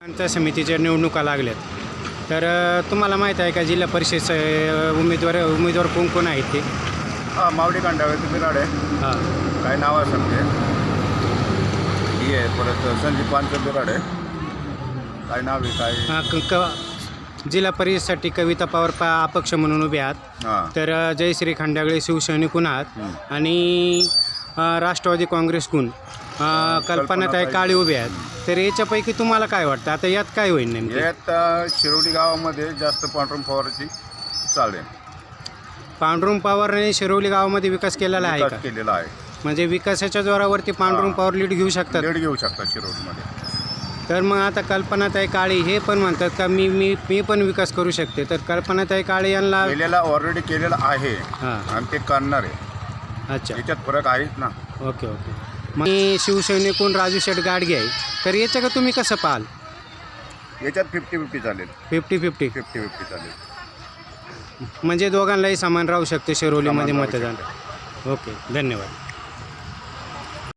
पंचायत समितीच्या निवडणुका लागल्यात तर तुम्हाला माहीत आहे का जिल्हा परिषद उमेदवार कोण कोण आहेत ते? हां, मावडी कांडावरती बिराड आहे. हां काय नाव आहे समजे ही आहे. परत संदीपांचं बिराड आहे. काय नाव आहे काय? जिल्हा परिषदसाठी कविता पवार अपक्ष म्हणून उभे आहात. हां तर जयश्री खंडागळे शिवसैनिकून आहात आणि राष्ट्रवादी काँग्रेसकून कल्पनाताई काळे उभे आहेत. तर याच्यापैकी तुम्हाला काय वाटतं आता यात काय होईल नेमकं? यात शिरोडी गावामध्ये जास्त पांडुरंग पवारांची चालेल. पांडुरंग पवारने शिरवली गावामध्ये विकास केलेला आहे का? केलेला आहे. म्हणजे विकासाच्या जोरावरती पांडुरंग पवार लीड घेऊ शकतात. लीड घेऊ शकतात शिरोडीमध्ये. तर मग आता कल्पनाताई काळे हे पण म्हणतात का मी पण विकास करू शकते. तर कल्पनाताई काळे यांना केलेला ऑलरेडी केलेला आहे हां आणि ते करणार आहे. अच्छा याच्यात फरक आहेच ना. Okay okay. मग शिवसैनिकून राजू शेठ गाडगे आहे. तर याच्याकडे तुम्ही कसं पाहाल? याच्यात 50-50 चालेल. 50-50 50-50 चालेल. म्हणजे दोघांनाही समान राहू शकते शिरोलीमध्ये समान राहू मतदान. ओके धन्यवाद.